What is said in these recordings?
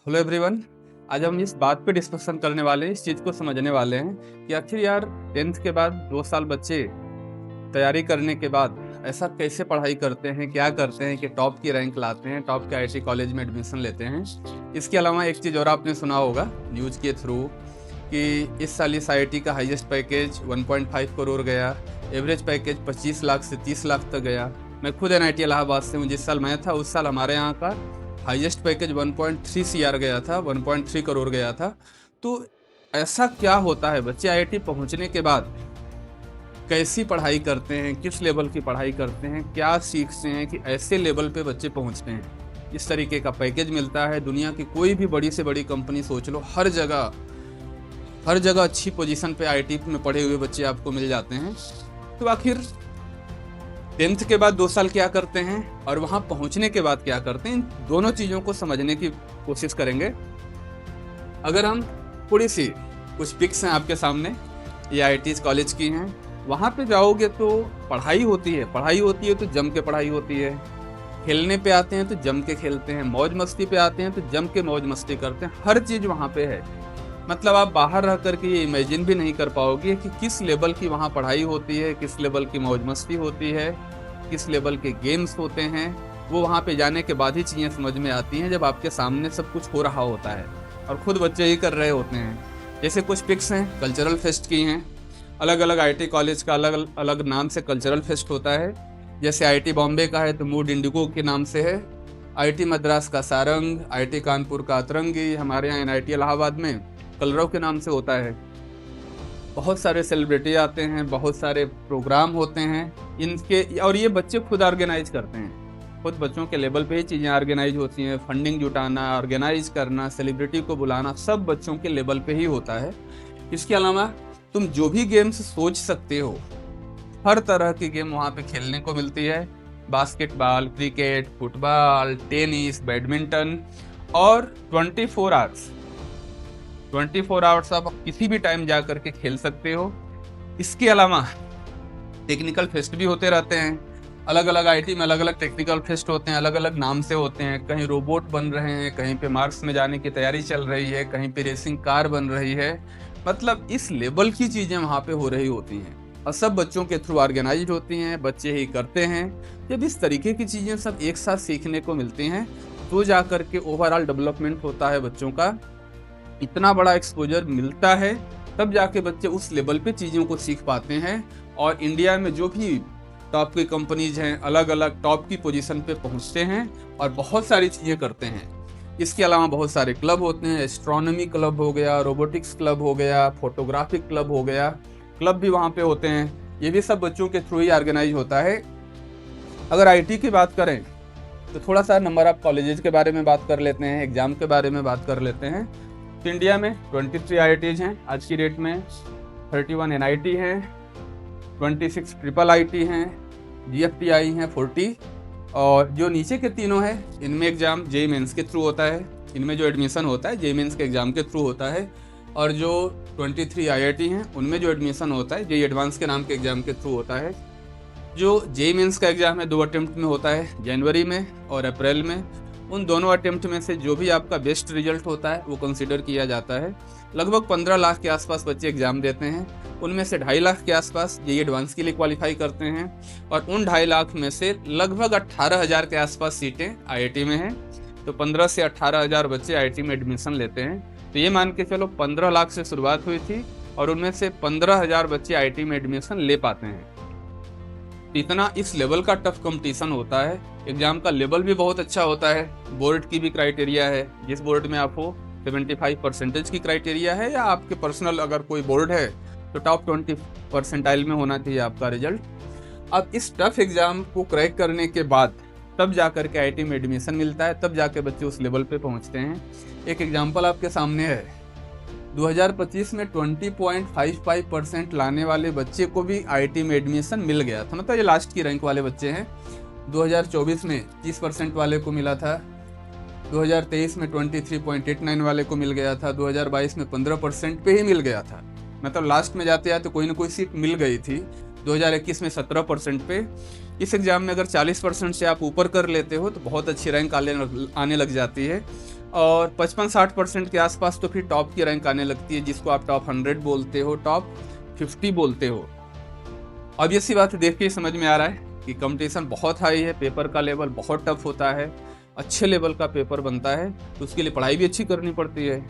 Hello everyone. आज हम इस बात पे डिस्कशन करने वाले हैं, इस चीज़ को समझने वाले हैं कि आखिर यार 10th के बाद 2 साल बच्चे तैयारी करने के बाद ऐसा कैसे पढ़ाई करते हैं, क्या करते हैं कि टॉप की रैंक लाते हैं, टॉप के आईटी कॉलेज में एडमिशन लेते हैं। इसके अलावा एक चीज़ और आपने सुना होगा न्यूज़ के थ्रू कि इस साल इस आईआईटी का हाईएस्ट पैकेज 1.5 करोड़ गया, एवरेज पैकेज 25 लाख से 30 लाख तक गया। मैं खुद एनआईटी इलाहाबाद से हूँ। जिस साल मैं था उस साल हमारे यहाँ का हाईएस्ट पैकेज 1.3 सीआर गया था, 1.3 करोड़ गया था। तो ऐसा क्या होता है, बच्चे आईआईटी पहुँचने के बाद कैसी पढ़ाई करते हैं, किस लेवल की पढ़ाई करते हैं, क्या सीखते हैं कि ऐसे लेवल पे बच्चे पहुँचते हैं। इस तरीके का पैकेज मिलता है। दुनिया की कोई भी बड़ी से बड़ी कंपनी सोच लो, हर जगह अच्छी पोजीशन पे आईआईटी में पढ़े हुए बच्चे आपको मिल जाते हैं। तो आखिर 10th के बाद 2 साल क्या करते हैं और वहाँ पहुँचने के बाद क्या करते हैं, इन दोनों चीज़ों को समझने की कोशिश करेंगे। अगर हम थोड़ी सी कुछ पिक्स हैं आपके सामने, ये आईआईटी कॉलेज की हैं। वहाँ पे जाओगे तो पढ़ाई होती है तो जम के पढ़ाई होती है। खेलने पे आते हैं तो जम के खेलते हैं, मौज मस्ती पे आते हैं तो जम के मौज मस्ती करते हैं। हर चीज़ वहाँ पे है। मतलब आप बाहर रह करके ये इमेजिन भी नहीं कर पाओगे कि किस लेवल की वहाँ पढ़ाई होती है, किस लेवल की मौज मस्ती होती है, किस लेवल के गेम्स होते हैं। वो वहाँ पे जाने के बाद ही चीज़ें समझ में आती हैं, जब आपके सामने सब कुछ हो रहा होता है और खुद बच्चे ही कर रहे होते हैं। जैसे कुछ पिक्स हैं कल्चरल फेस्ट की हैं। अलग अलग आईआईटी कॉलेज का अलग अलग नाम से कल्चरल फेस्ट होता है। जैसे आईआईटी बॉम्बे का है तो मूड इंडिगो के नाम से है, आईआईटी मद्रास का सारंग, आईआईटी कानपुर का अतरंगी, हमारे यहाँ एनआईटी इलाहाबाद में कलरव के नाम से होता है। बहुत सारे सेलिब्रिटी आते हैं, बहुत सारे प्रोग्राम होते हैं इनके, और ये बच्चे खुद ऑर्गेनाइज करते हैं। खुद बच्चों के लेवल पे ही चीज़ें ऑर्गेनाइज होती हैं। फंडिंग जुटाना, ऑर्गेनाइज करना, सेलिब्रिटी को बुलाना, सब बच्चों के लेवल पे ही होता है। इसके अलावा तुम जो भी गेम्स सोच सकते हो, हर तरह की गेम वहाँ पे खेलने को मिलती है। Basketball, cricket, football, tennis, badminton, और 24 आवर्स आप किसी भी टाइम जा करके खेल सकते हो। इसके अलावा टेक्निकल फेस्ट भी होते रहते हैं। अलग अलग आईआईटी में अलग अलग टेक्निकल फेस्ट होते हैं, अलग अलग नाम से होते हैं। कहीं रोबोट बन रहे हैं, कहीं पे मार्स में जाने की तैयारी चल रही है, कहीं पे रेसिंग कार बन रही है। मतलब इस लेवल की चीज़ें वहाँ पे हो रही होती हैं और सब बच्चों के थ्रू ऑर्गेनाइज होती हैं, बच्चे ही करते हैं। जब इस तरीके की चीज़ें सब एक साथ सीखने को मिलती हैं तो जा करके ओवरऑल डेवलपमेंट होता है बच्चों का। इतना बड़ा एक्सपोजर मिलता है तब जाके बच्चे उस लेवल पे चीज़ों को सीख पाते हैं। और इंडिया में जो भी टॉप की कंपनीज हैं, अलग अलग टॉप की पोजीशन पे पहुंचते हैं और बहुत सारी चीज़ें करते हैं। इसके अलावा बहुत सारे क्लब होते हैं। एस्ट्रोनॉमी क्लब हो गया, रोबोटिक्स क्लब हो गया, फोटोग्राफी क्लब हो गया, क्लब भी वहाँ पे होते हैं। ये भी सब बच्चों के थ्रू ही ऑर्गेनाइज होता है। अगर आईटी की बात करें तो थोड़ा सा नंबर ऑफ कॉलेजेस के बारे में बात कर लेते हैं, एग्जाम के बारे में बात कर लेते हैं। तो इंडिया में 23 आईआईटीज हैं आज की डेट में, 31 एनआईटी हैं, 26 ट्रिपल आईटी हैं, जीएफटीआई हैं 40, और जो नीचे के तीनों हैं इनमें एग्ज़ाम जेईई मेंस के थ्रू होता है। इनमें जो एडमिशन होता है जेईई मेंस के एग्ज़ाम के थ्रू होता है। और जो 23 आईआईटी हैं उनमें जो एडमिशन होता है जेईई एडवांस के नाम के एग्ज़ाम के थ्रू होता है। जो जेईई मेंस का एग्ज़ाम है 2 अटेम्प्ट में होता है, जनवरी में और अप्रैल में। उन दोनों अटेम्प्ट में से जो भी आपका बेस्ट रिजल्ट होता है वो कंसीडर किया जाता है। लगभग 15 लाख के आसपास बच्चे एग्ज़ाम देते हैं। उनमें से 2.5 लाख के आसपास जेईई एडवांस के लिए क्वालिफाई करते हैं, और उन 2.5 लाख में से लगभग 18,000 के आसपास सीटें आईआईटी में हैं। तो 15 से 18,000 बच्चे आईआईटी में एडमिशन लेते हैं। तो ये मान के चलो 15 लाख से शुरुआत हुई थी और उनमें से 15,000 बच्चे आईआईटी में एडमिशन ले पाते हैं। इतना इस लेवल का टफ कंपटीशन होता है। एग्जाम का लेवल भी बहुत अच्छा होता है। बोर्ड की भी क्राइटेरिया है, जिस बोर्ड में आप हो 75% की क्राइटेरिया है, या आपके पर्सनल अगर कोई बोर्ड है तो टॉप 20 परसेंटाइल में होना चाहिए आपका रिजल्ट। अब इस टफ एग्जाम को क्रैक करने के बाद तब जाकर के आईआईटी में एडमिशन मिलता है, तब जाके बच्चे उस लेवल पे पहुंचते हैं। एक एग्जाम्पल आपके सामने है, 2025 में 20.55% लाने वाले बच्चे को भी आईआईटी में एडमिशन मिल गया था। मतलब ये लास्ट की रैंक वाले बच्चे हैं। 2024 में 30% वाले को मिला था, 2023 में 23.89 वाले को मिल गया था, 2022 में 15% पे ही मिल गया था। मतलब लास्ट में जाते जाते कोई ना कोई सीट मिल गई थी। 2021 में 17% पे। इस एग्ज़ाम में अगर 40% से आप ऊपर कर लेते हो तो बहुत अच्छी रैंक आने लग जाती है। और 55-60% के आसपास तो फिर टॉप की रैंक आने लगती है, जिसको आप टॉप 100 बोलते हो, टॉप 50 बोलते हो। अब ये सी बात देख के समझ में आ रहा है कि कंपटीशन बहुत हाई है, पेपर का लेवल बहुत टफ होता है, अच्छे लेवल का पेपर बनता है, तो उसके लिए पढ़ाई भी अच्छी करनी पड़ती है।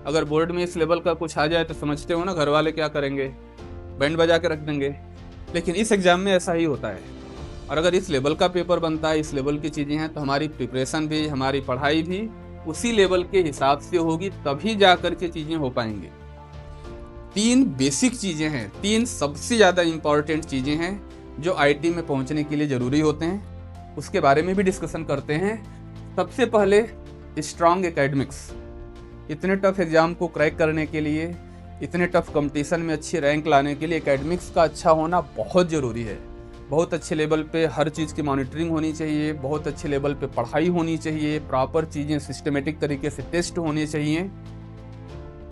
अगर बोर्ड में इस लेवल का कुछ आ जाए तो समझते हो ना घर वाले क्या करेंगे, बैंड बजा के रख देंगे। लेकिन इस एग्ज़ाम में ऐसा ही होता है। और अगर इस लेवल का पेपर बनता है, इस लेवल की चीज़ें हैं, तो हमारी प्रिपरेशन भी, हमारी पढ़ाई भी उसी लेवल के हिसाब से होगी, तभी जा कर के चीज़ें हो पाएंगी। 3 बेसिक चीज़ें हैं, 3 सबसे ज़्यादा इम्पॉर्टेंट चीज़ें हैं जो आईटी में पहुंचने के लिए ज़रूरी होते हैं, उसके बारे में भी डिस्कशन करते हैं। सबसे पहले स्ट्रॉन्ग एकेडमिक्स। इतने टफ एग्ज़ाम को क्रैक करने के लिए, इतने टफ कंपटीशन में अच्छी रैंक लाने के लिए एकेडमिक्स का अच्छा होना बहुत ज़रूरी है। बहुत अच्छे लेवल पे हर चीज़ की मॉनिटरिंग होनी चाहिए, बहुत अच्छे लेवल पे पढ़ाई होनी चाहिए, प्रॉपर चीज़ें सिस्टमेटिक तरीके से टेस्ट होने चाहिए।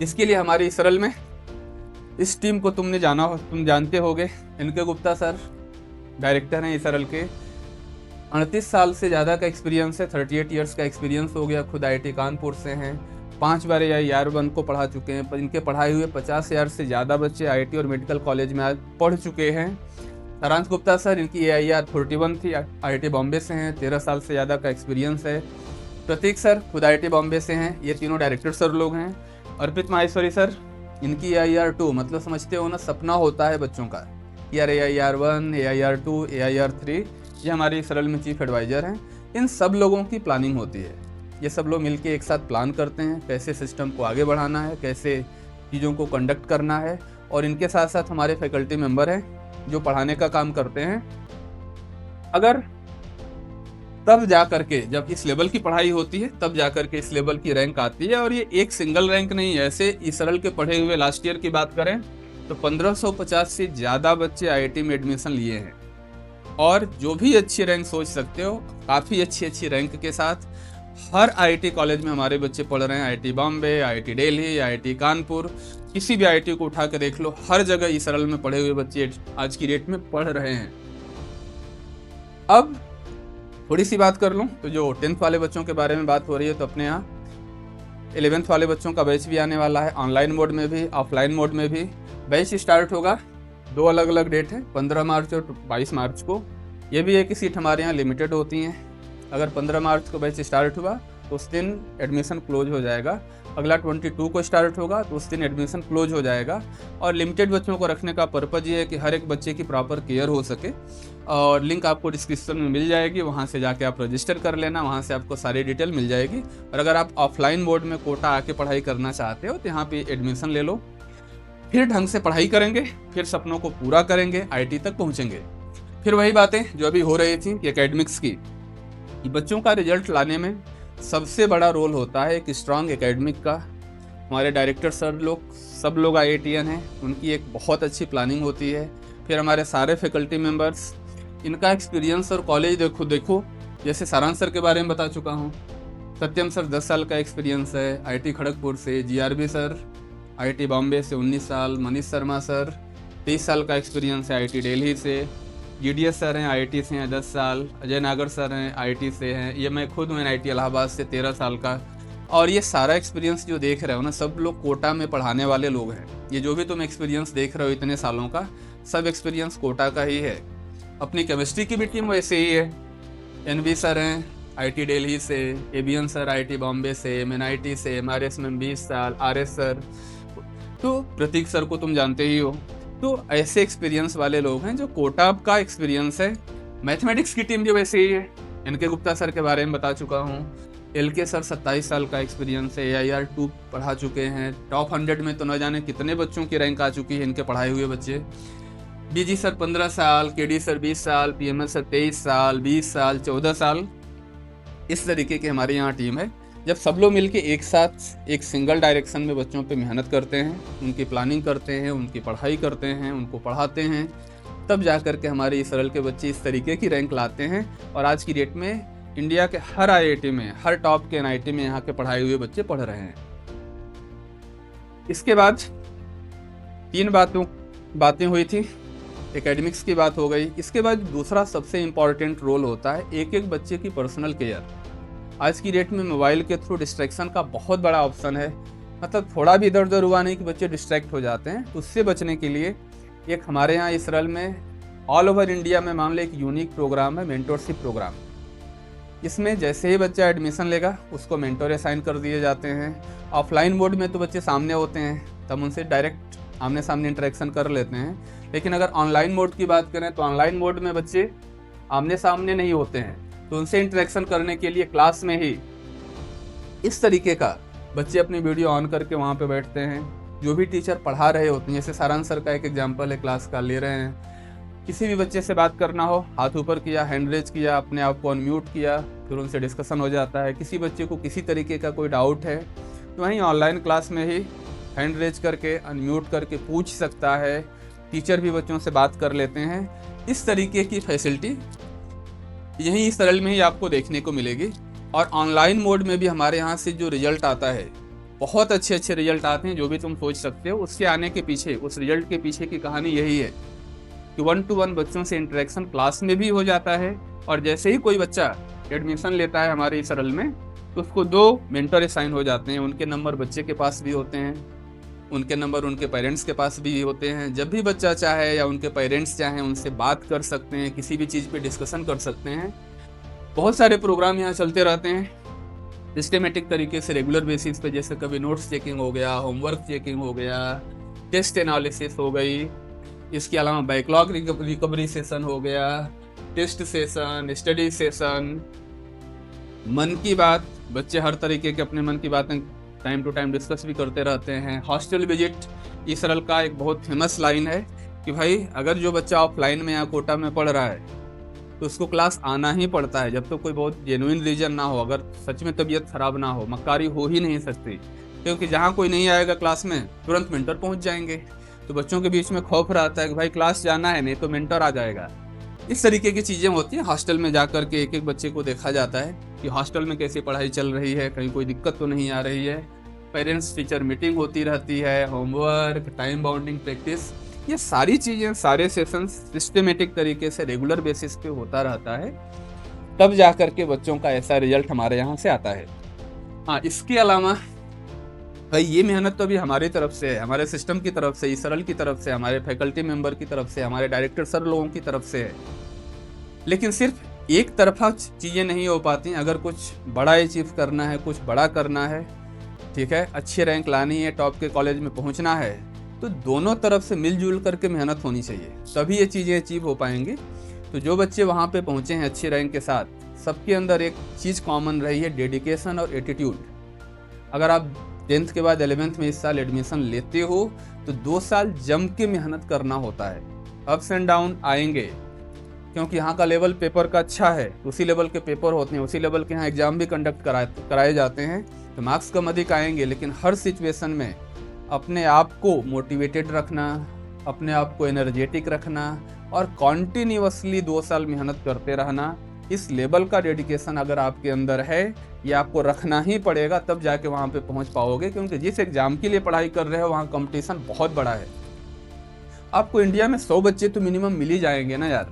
इसके लिए हमारे सरल में इस टीम को तुम जानते होगे। इनके गुप्ता सर डायरेक्टर हैं इसरल के। 38 साल से ज़्यादा का एक्सपीरियंस है, 38 ईयर्स का एक्सपीरियंस हो गया। खुद IIT कानपुर से हैं, 5 बार AIR-1 को पढ़ा चुके हैं। इनके पढ़ाए हुए 50,000 से ज़्यादा बच्चे IIT और मेडिकल कॉलेज में आज पढ़ चुके हैं। सारांश गुप्ता सर, इनकी AIR-41 थी, IIT बॉम्बे से हैं, 13 साल से ज़्यादा का एक्सपीरियंस है। प्रतीक सर खुद IIT बॉम्बे से हैं, ये तीनों डायरेक्टर सर लोग हैं। अर्पित माहेश्वरी सर, इनकी AIR-2, मतलब समझते हो ना, सपना होता है बच्चों का यार AIR-1, AIR-2, AIR-3, ये हमारी सरल में चीफ एडवाइज़र हैं। इन सब लोगों की प्लानिंग होती है, ये सब लोग मिलके एक साथ प्लान करते हैं कैसे सिस्टम को आगे बढ़ाना है, कैसे चीज़ों को कंडक्ट करना है। और इनके साथ साथ हमारे फैकल्टी मेंबर हैं जो पढ़ाने का काम करते हैं। अगर तब जा करके, जब इस लेवल की पढ़ाई होती है, तब जा करके इस लेवल की रैंक आती है। और ये एक सिंगल रैंक नहीं है। ऐसे इसरल के पढ़े हुए लास्ट ईयर की बात करें तो 1550 से ज़्यादा बच्चे IIT में एडमिशन लिए हैं। और जो भी अच्छी रैंक सोच सकते हो, काफ़ी अच्छी रैंक के साथ हर IIT कॉलेज में हमारे बच्चे पढ़ रहे हैं। IIT Bombay, IIT Delhi, IIT Kanpur, किसी भी IIT को उठा कर देख लो, हर जगह इसरल में पढ़े हुए बच्चे आज की डेट में पढ़ रहे हैं। अब थोड़ी सी बात कर लूँ तो जो 10th वाले बच्चों के बारे में बात हो रही है, तो अपने यहाँ 11th वाले बच्चों का बैच भी आने वाला है, ऑनलाइन मोड में भी, ऑफलाइन मोड में भी। बैच स्टार्ट होगा, 2 अलग अलग डेट है, 15 मार्च और 22 मार्च को। ये भी है कि सीट हमारे यहाँ लिमिटेड होती हैं। अगर 15 मार्च को बैच स्टार्ट हुआ तो उस दिन एडमिशन क्लोज हो जाएगा। अगला 22 को स्टार्ट होगा तो उस दिन एडमिशन क्लोज हो जाएगा। और लिमिटेड बच्चों को रखने का पर्पज़ ये है कि हर एक बच्चे की प्रॉपर केयर हो सके। और लिंक आपको डिस्क्रिप्शन में मिल जाएगी, वहाँ से जाके आप रजिस्टर कर लेना, वहाँ से आपको सारी डिटेल मिल जाएगी। और अगर आप ऑफलाइन मोड में कोटा आके पढ़ाई करना चाहते हो तो यहाँ पे एडमिशन ले लो, फिर ढंग से पढ़ाई करेंगे, फिर सपनों को पूरा करेंगे, IIT तक पहुँचेंगे। फिर वही बातें जो अभी हो रही थी एकेडमिक्स की, कि बच्चों का रिजल्ट लाने में सबसे बड़ा रोल होता है एक स्ट्रॉन्ग एकेडमिक का। हमारे डायरेक्टर सर लोग, सब लोग IITian हैं, उनकी एक बहुत अच्छी प्लानिंग होती है। फिर हमारे सारे फैकल्टी मेंबर्स, इनका एक्सपीरियंस और कॉलेज देखो, जैसे सारांश सर के बारे में बता चुका हूँ। सत्यम सर 10 साल का एक्सपीरियंस है IIT खड़गपुर से। GRB सर IIT बॉम्बे से 19 साल। मनीष शर्मा सर 23 साल का एक्सपीरियंस है IIT दिल्ली से। GDS सर हैं IIT से हैं 10 साल। अजय नागर सर हैं IIT से हैं। ये मैं खुद हूँ IIT इलाहाबाद से 13 साल का। और ये सारा एक्सपीरियंस जो देख रहे हो ना, सब लोग कोटा में पढ़ाने वाले लोग हैं। ये जो भी तुम एक्सपीरियंस देख रहे हो इतने सालों का, सब एक्सपीरियंस कोटा का ही है। अपनी केमिस्ट्री की भी टीम वैसे ही है। NV सर हैं IIT दिल्ली से। ABN सर IIT बॉम्बे से। MNIT से। MRS में 20 साल। RS सर, तो प्रतीक सर को तुम जानते ही हो। तो ऐसे एक्सपीरियंस वाले लोग हैं जो कोटा का एक्सपीरियंस है। मैथमेटिक्स की टीम भी वैसे ही है। इनके गुप्ता सर के बारे में बता चुका हूँ। LK सर 27 साल का एक्सपीरियंस है, AIR-2 पढ़ा चुके हैं। टॉप 100 में तो न जाने कितने बच्चों की रैंक आ चुकी है इनके पढ़ाए हुए बच्चे। BG सर 15 साल, KD सर 20 साल, PML सर 23 साल, 20 साल, 14 साल। इस तरीके की हमारे यहाँ टीम है। जब सब लोग मिलके एक साथ एक सिंगल डायरेक्शन में बच्चों पे मेहनत करते हैं, उनकी प्लानिंग करते हैं, उनकी पढ़ाई करते हैं, उनको पढ़ाते हैं, तब जा कर के हमारे इसरल के बच्चे इस तरीके की रैंक लाते हैं। और आज की डेट में इंडिया के हर IIT में, हर टॉप के NIT में यहाँ के पढ़ाए हुए बच्चे पढ़ रहे हैं। इसके बाद 3 बातें हुई थी। एकेडमिक्स की बात हो गई। इसके बाद दूसरा सबसे इम्पॉर्टेंट रोल होता है एक एक बच्चे की पर्सनल केयर। आज की डेट में मोबाइल के थ्रू डिस्ट्रैक्शन का बहुत बड़ा ऑप्शन है, मतलब थोड़ा भी इधर उधर हुआ नहीं कि बच्चे डिस्ट्रैक्ट हो जाते हैं। तो उससे बचने के लिए एक हमारे यहाँ इसराइल में ऑल ओवर इंडिया में मान लो एक यूनिक प्रोग्राम है, मेंटोरशिप प्रोग्राम। इसमें जैसे ही बच्चा एडमिशन लेगा उसको मेंटोर असाइन कर दिए जाते हैं। ऑफलाइन मोड में तो बच्चे सामने होते हैं, तब उनसे डायरेक्ट आमने सामने इंटरेक्शन कर लेते हैं। लेकिन अगर ऑनलाइन मोड की बात करें तो ऑनलाइन मोड में बच्चे आमने सामने नहीं होते हैं, तो उनसे इंटरेक्शन करने के लिए क्लास में ही इस तरीके का बच्चे अपनी वीडियो ऑन करके वहाँ पे बैठते हैं। जो भी टीचर पढ़ा रहे होते हैं, जैसे सारांश सर का एक एग्जाम्पल है, क्लास का ले रहे हैं, किसी भी बच्चे से बात करना हो, हाथ ऊपर किया, हैंड रेज किया, अपने आप को अनम्यूट किया, फिर उनसे डिस्कशन हो जाता है। किसी बच्चे को किसी तरीके का कोई डाउट है तो वहीं ऑनलाइन क्लास में ही हैंड रेज करके अनम्यूट करके पूछ सकता है। टीचर भी बच्चों से बात कर लेते हैं। इस तरीके की फैसिलिटी यहीं इसराइल में ही आपको देखने को मिलेगी। और ऑनलाइन मोड में भी हमारे यहाँ से जो रिजल्ट आता है, बहुत अच्छे अच्छे रिजल्ट आते हैं, जो भी तुम सोच सकते हो। उसके आने के पीछे, उस रिजल्ट के पीछे की कहानी यही है कि 1-to-1 बच्चों से इंटरेक्शन क्लास में भी हो जाता है। और जैसे ही कोई बच्चा एडमिशन लेता है हमारे इसराइल में, तो उसको 2 मेंटर असाइन हो जाते हैं। उनके नंबर बच्चे के पास भी होते हैं, उनके नंबर उनके पेरेंट्स के पास भी होते हैं। जब भी बच्चा चाहे या उनके पेरेंट्स चाहें, उनसे बात कर सकते हैं, किसी भी चीज़ पे डिस्कशन कर सकते हैं। बहुत सारे प्रोग्राम यहाँ चलते रहते हैं सिस्टमेटिक तरीके से, रेगुलर बेसिस पे, जैसे कभी नोट्स चेकिंग हो गया, होमवर्क चेकिंग हो गया, टेस्ट एनालिसिस हो गई, इसके अलावा बैकलॉग रिकवरी सेशन हो गया, टेस्ट सेशन, स्टडी सेशन, मन की बात। बच्चे हर तरीके के अपने मन की बातें टाइम टू टाइम डिस्कस भी करते रहते हैं। हॉस्टल विजिट इसराइल का एक बहुत फेमस लाइन है कि भाई अगर जो बच्चा ऑफलाइन में या कोटा में पढ़ रहा है तो उसको क्लास आना ही पड़ता है, जब तक तो कोई बहुत जेन्युइन रीजन ना हो। अगर सच में तबीयत खराब ना हो, मक्कारी हो ही नहीं सकती, क्योंकि जहाँ कोई नहीं आएगा क्लास में तुरंत मेंटर पहुँच जाएंगे। तो बच्चों के बीच में खौफ रहता है कि भाई क्लास जाना है, नहीं तो मेंटर आ जाएगा। इस तरीके की चीज़ें होती हैं। हॉस्टल में जा कर के एक एक बच्चे को देखा जाता है कि हॉस्टल में कैसी पढ़ाई चल रही है, कहीं कोई दिक्कत तो नहीं आ रही है। पेरेंट्स टीचर मीटिंग होती रहती है, होमवर्क, टाइम बाउंडिंग प्रैक्टिस, ये सारी चीज़ें, सारे सेशन सिस्टमेटिक तरीके से रेगुलर बेसिस पे होता रहता है। तब जा कर के बच्चों का ऐसा रिजल्ट हमारे यहाँ से आता है। हाँ, इसके अलावा भाई ये मेहनत तो अभी हमारी तरफ से है, हमारे सिस्टम की तरफ से, इसराइल की तरफ से, हमारे फैकल्टी मेंबर की तरफ से, हमारे डायरेक्टर सर लोगों की तरफ से है। लेकिन सिर्फ एक तरफा चीज़ें नहीं हो पाती। अगर कुछ बड़ा अचीव करना है, कुछ बड़ा करना है, ठीक है, अच्छी रैंक लानी है, टॉप के कॉलेज में पहुंचना है, तो दोनों तरफ से मिलजुल करके मेहनत होनी चाहिए, तभी ये चीज़ें अचीव हो पाएंगी। तो जो बच्चे वहाँ पे पहुँचे हैं अच्छी रैंक के साथ, सबके अंदर एक चीज़ कॉमन रही है, डेडिकेशन और एटीट्यूड। अगर आप 10th के बाद 11th में इस साल एडमिशन लेते हो तो 2 साल जम के मेहनत करना होता है। अप्स एंड डाउन आएंगे, क्योंकि यहाँ का लेवल पेपर का अच्छा है, उसी लेवल के पेपर होते हैं, उसी लेवल के यहाँ एग्जाम भी कंडक्ट कराए जाते हैं, तो मार्क्स कम अधिक आएंगे। लेकिन हर सिचुएशन में अपने आप को मोटिवेटेड रखना, अपने आप को एनर्जेटिक रखना और कॉन्टिन्यूअसली 2 साल मेहनत करते रहना, इस लेवल का डेडिकेशन अगर आपके अंदर है, ये आपको रखना ही पड़ेगा, तब जाके वहाँ पे पहुँच पाओगे। क्योंकि जिस एग्जाम के लिए पढ़ाई कर रहे हो वहाँ कंपटीशन बहुत बड़ा है। आपको इंडिया में 100 बच्चे तो मिनिमम मिल ही जाएंगे ना यार,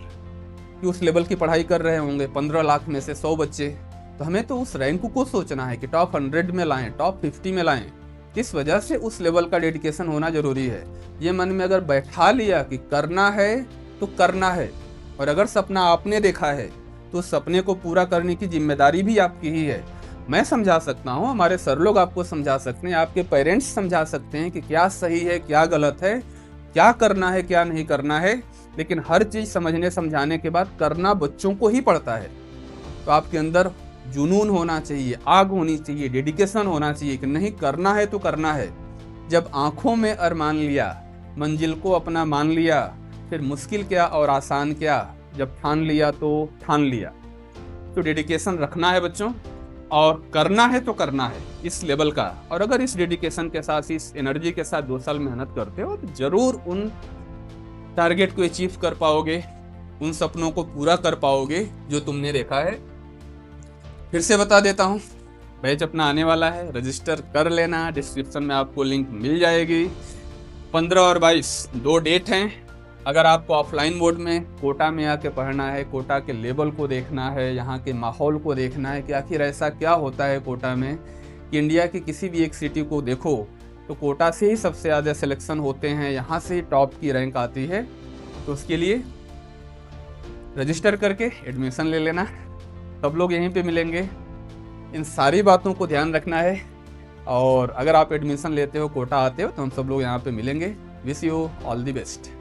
कि उस लेवल की पढ़ाई कर रहे होंगे। 15 लाख में से 100 बच्चे, तो हमें तो उस रैंक को सोचना है कि टॉप 100 में लाएं, टॉप 50 में लाएं। इस वजह से उस लेवल का डेडिकेशन होना जरूरी है। ये मन में अगर बैठा लिया कि करना है तो करना है, और अगर सपना आपने देखा है तो उस सपने को पूरा करने की जिम्मेदारी भी आपकी ही है। मैं समझा सकता हूँ, हमारे सर लोग आपको समझा सकते हैं, आपके पेरेंट्स समझा सकते हैं कि क्या सही है, क्या गलत है, क्या करना है, क्या नहीं करना है, लेकिन हर चीज़ समझने समझाने के बाद करना बच्चों को ही पड़ता है। तो आपके अंदर जुनून होना चाहिए, आग होनी चाहिए, डेडिकेशन होना चाहिए कि नहीं, करना है तो करना है। जब आंखों में अरमान लिया, मंजिल को अपना मान लिया, फिर मुश्किल क्या और आसान क्या, जब ठान लिया तो ठान लिया। तो डेडिकेशन रखना है बच्चों, और करना है तो करना है इस लेवल का। और अगर इस डेडिकेशन के साथ, इस एनर्जी के साथ 2 साल मेहनत करते हो तो जरूर उन टारगेट को अचीव कर पाओगे, उन सपनों को पूरा कर पाओगे जो तुमने देखा है। फिर से बता देता हूँ, बैच अपना आने वाला है, रजिस्टर कर लेना, डिस्क्रिप्शन में आपको लिंक मिल जाएगी। 15 और 22 2 डेट हैं, अगर आपको ऑफलाइन मोड में कोटा में आके पढ़ना है, कोटा के लेवल को देखना है, यहाँ के माहौल को देखना है कि आखिर ऐसा क्या होता है कोटा में कि इंडिया की किसी भी एक सिटी को देखो तो कोटा से ही सबसे ज़्यादा सिलेक्शन होते हैं, यहाँ से ही टॉप की रैंक आती है। तो उसके लिए रजिस्टर करके एडमिशन ले लेना, सब लोग यहीं पे मिलेंगे। इन सारी बातों को ध्यान रखना है, और अगर आप एडमिशन लेते हो, कोटा आते हो, तो हम सब लोग यहाँ पे मिलेंगे। Wish you all the best.